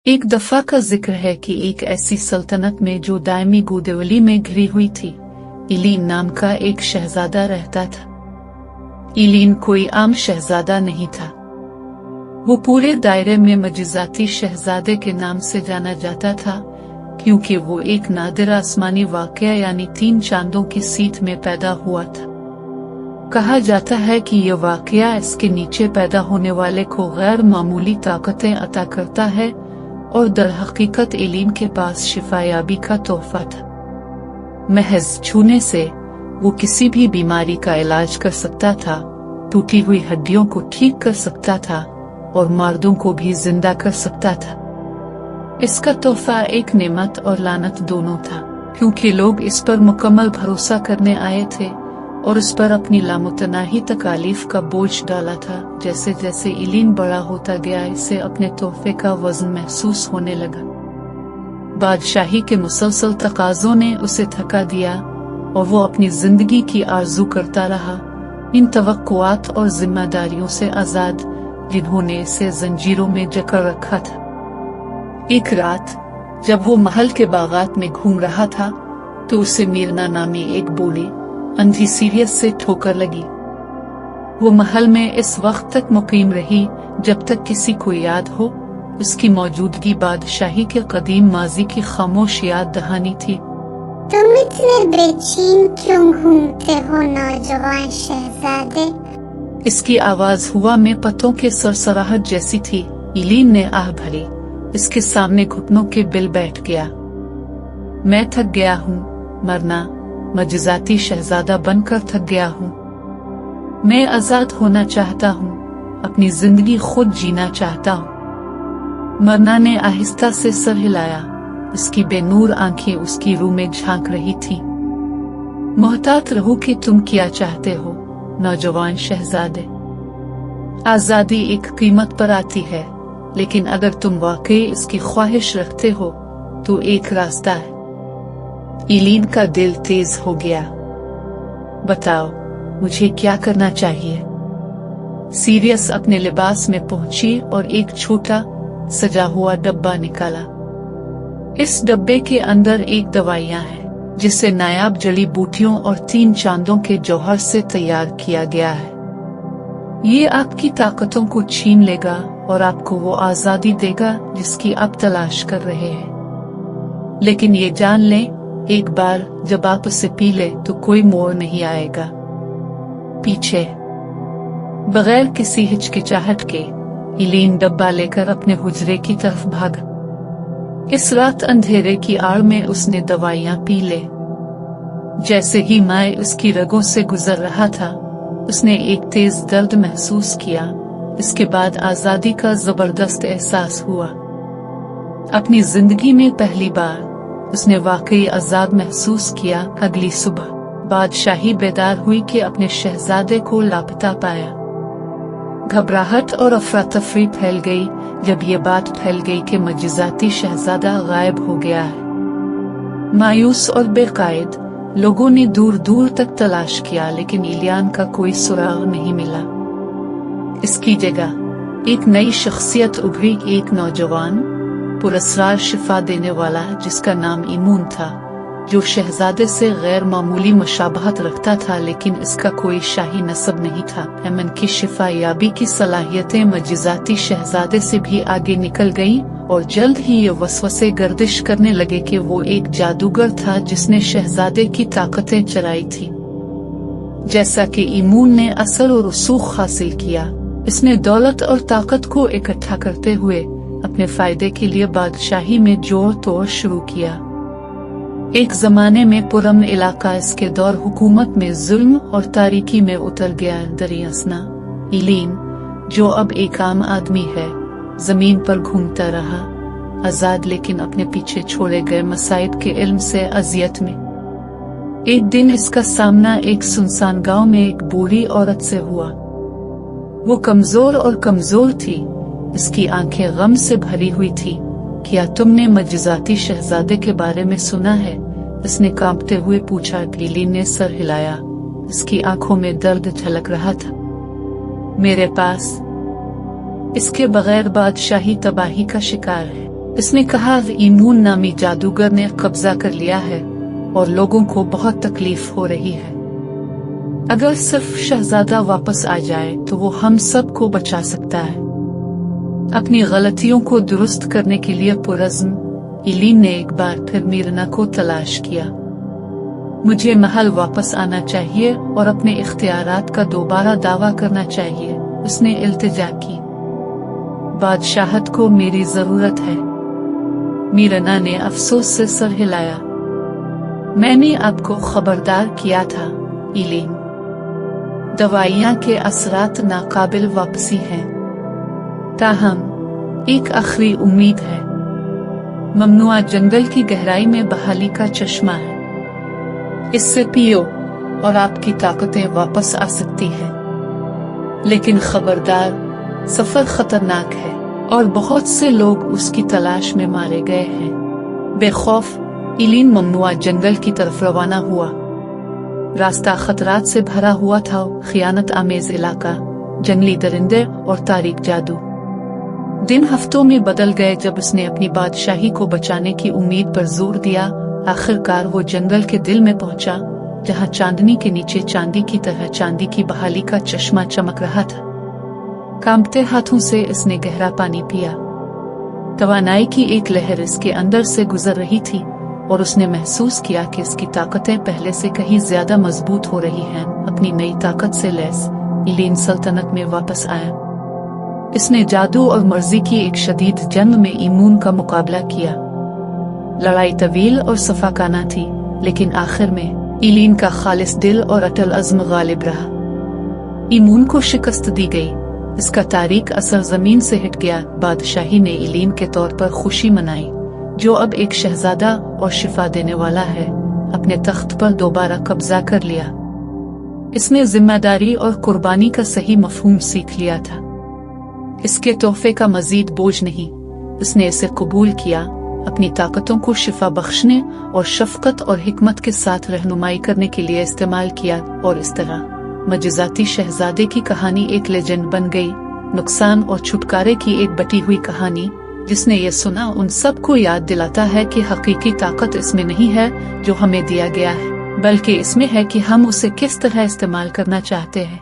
एक दफा का जिक्र है कि एक ऐसी सल्तनत में जो दायमी गोदेवली में घिरी हुई थी, इलीन नाम का एक शहजादा रहता था। इलीन कोई आम शहजादा नहीं था। वो पूरे दायरे में मजिजाती शहजादे के नाम से जाना जाता था, क्योंकि वो एक नादिर आसमानी वाकया यानी 3 चांदों की सीट में पैदा हुआ था। कहा जाता है कि यह वाकया इसके नीचे पैदा होने वाले को गैर मामूली ताकतें अता करता है और दरहकीकत इलीन के पास शिफायाबी का तोहफा था। महज छूने से वो किसी भी बीमारी का इलाज कर सकता था, टूटी हुई हड्डियों को ठीक कर सकता था और मर्दों को भी जिंदा कर सकता था। इसका तोहफा एक नेमत और लानत दोनों था, क्योंकि लोग इस पर मुकम्मल भरोसा करने आए थे और उस पर अपनी लामुतनाही तकालीफ का बोझ डाला था। जैसे जैसे इलीन बड़ा होता गया, इसे अपने तोहफे का वजन महसूस होने लगा। बादशाही के मुसलसल तकाज़ों ने उसे थका दिया और वो अपनी जिंदगी की आरजू करता रहा, इन तवक्कुआत और जिम्मेदारियों से आजाद जिन्होंने इसे जंजीरों में जकड़ रखा था। एक रात जब वो महल के बागात में घूम रहा था तो उसे मीरना नामी एक बोली अंधी सीरियस से ठोकर लगी। वो महल में इस वक्त तक मुकीम रही जब तक किसी को याद हो उसकी मौजूदगी बादशाही के कदीम माजी की खामोश याद दहानी थी। तुम इतने बेचैन क्यों घूमते हो नौजवान शहजादे? इसकी आवाज हुआ में पत्तों के सरसराहट जैसी थी। इलीन ने आह भरी, इसके सामने घुटनों के बिल बैठ गया। मैं थक गया हूँ मरना, मजिजाती शहजादा बनकर थक गया हूँ। मैं आजाद होना चाहता हूँ, अपनी जिंदगी खुद जीना चाहता हूँ। मरना ने आहिस्ता से सर हिलाया, उसकी बेनूर आंखें उसकी रूह में झांक रही थी। मोहतात रहो कि तुम क्या चाहते हो नौजवान शहजादे। आजादी एक कीमत पर आती है, लेकिन अगर तुम वाकई इसकी ख्वाहिश रखते हो तो एक रास्ता है। इलीन का दिल तेज हो गया। बताओ मुझे क्या करना चाहिए? सीरियस अपने लिबास में पहुंची और एक छोटा सजा हुआ डब्बा निकाला। इस डब्बे के अंदर एक दवाइयां हैं जिसे नायाब जड़ी बूटियों और 3 चांदों के जौहर से तैयार किया गया है। ये आपकी ताकतों को छीन लेगा और आपको वो आजादी देगा जिसकी आप तलाश कर रहे हैं। लेकिन ये जान लें, एक बार जब आप उसे पी ले तो कोई मोड़ नहीं आएगा पीछे। बगैर किसी हिचकिचाहट के इलीन डब्बा लेकर अपने हुजरे की तरफ भागा। इस रात अंधेरे की आड़ में उसने दवाइयां पी ले। जैसे ही माए उसकी रगों से गुजर रहा था, उसने एक तेज दर्द महसूस किया। इसके बाद आजादी का जबरदस्त एहसास हुआ। अपनी जिंदगी में पहली बार उसने वाकई आजाद महसूस किया। अगली सुबह बादशाही बेदार हुई कि अपने शहजादे को लापता पाया। घबराहट और अफरा तफरी फैल गई जब ये बात फैल गई कि मजिजाती शहजादा गायब हो गया है। मायूस और बेकायद लोगों ने दूर दूर तक तलाश किया, लेकिन इलियान का कोई सुराग नहीं मिला। इसकी जगह एक नई शख्सियत उभरी, एक नौजवान पुरस्कार शिफा देने वाला जिसका नाम इमून था, जो शहजादे से गैर मामूली मुशाबहत रखता था, लेकिन इसका कोई शाही नस्ब नहीं था। यमन की शिफा याबी की सलाहियतें मजिजाती शहजादे से भी आगे निकल गईं और जल्द ही ये वसवसे गर्दिश करने लगे कि वो एक जादूगर था जिसने शहजादे की ताकतें चराई थी। जैसा कि इमून ने असर और रसूख हासिल किया, इसने दौलत और ताकत को इकट्ठा करते हुए अपने फायदे के लिए बादशाही में जोर तोड़ शुरू किया। एक जमाने में पुरअमन इलाका इसके दौर हुकूमत में जुल्म और तारीकी में उतर गया। दरियासना इलीन, जो अब एक आम आदमी है, जमीन पर घूमता रहा, आजाद लेकिन अपने पीछे छोड़े गए मसाइब के इल्म से अजियत में। एक दिन इसका सामना एक सुनसान गांव में एक बूढ़ी औरत से हुआ। वो कमजोर और कमजोर थी, इसकी आंखें गम से भरी हुई थी। क्या तुमने मजिजाती शहजादे के बारे में सुना है? इसने कांपते हुए पूछा। इलीन ने सर हिलाया, इसकी आंखों में दर्द झलक रहा था। मेरे पास इसके बगैर बादशाही तबाही का शिकार है। इसने कहा ईमून नामी जादूगर ने कब्जा कर लिया है और लोगों को बहुत तकलीफ हो रही है। अगर सिर्फ शहजादा वापस आ जाए तो वो हम सबको बचा सकता है। अपनी गलतियों को दुरुस्त करने के लिए पुरज़्म इलीन ने एक बार फिर मीरना को तलाश किया। मुझे महल वापस आना चाहिए और अपने इख्तियारात का दोबारा दावा करना चाहिए, उसने इल्तिजा की। बादशाहत को मेरी जरूरत है। मीरना ने अफसोस से सर हिलाया। मैंने आपको खबरदार किया था इलीन, दवाइयां के असरात नाकाबिल वापसी हैं, ताहम एक आखिरी उम्मीद है। ममनुआ जंगल की गहराई में बहाली का चश्मा है, इससे पियो और आपकी ताकतें वापस आ सकती हैं। लेकिन खबरदार, सफर खतरनाक है और बहुत से लोग उसकी तलाश में मारे गए हैं। बेखौफ इलीन ममनुआ जंगल की तरफ रवाना हुआ। रास्ता खतरात से भरा हुआ था, खियानत आमेज इलाका, जंगली दरिंदे और तारीक जादू। दिन हफ्तों में बदल गए जब उसने अपनी बादशाही को बचाने की उम्मीद पर जोर दिया। आखिरकार वो जंगल के दिल में पहुंचा, जहां चांदनी के नीचे चांदी की तरह चांदी की बहाली का चश्मा चमक रहा था। कांपते हाथों से इसने गहरा पानी पिया। तवानाई की एक लहर इसके अंदर से गुजर रही थी और उसने महसूस किया कि इसकी ताकतें पहले से कहीं ज्यादा मजबूत हो रही हैं। अपनी नई ताकत से लैस इलीन सल्तनत में वापस आया। इसने जादू और मर्जी की एक शदीद जंग में ईमून का मुकाबला किया। लड़ाई तवील और सफाकाना थी, लेकिन आखिर में इलीन का खालिस दिल और अटल अज़्म गालिब रहा। ईमून को शिकस्त दी गई, इसका तारीक असर जमीन से हट गया। बादशाही ने इलीन के तौर पर खुशी मनाई, जो अब एक शहजादा और शिफा देने वाला है, अपने तख्त पर दोबारा कब्जा कर लिया। इसने जिम्मेदारी और कुर्बानी का सही मफहूम सीख लिया था। इसके तोहफे का मजीद बोझ नहीं, उसने इसे कबूल किया, अपनी ताकतों को शिफा बख्शने और शफकत और हिकमत के साथ रहनुमाई करने के लिए इस्तेमाल किया। और इस तरह मजज़ाती शहजादे की कहानी एक लेजेंड बन गई, नुकसान और छुटकारे की एक बटी हुई कहानी। जिसने ये सुना उन सबको याद दिलाता है कि हकीकी ताकत इसमें नहीं है जो हमें दिया गया है, बल्कि इसमें है कि हम उसे किस तरह इस्तेमाल करना चाहते हैं।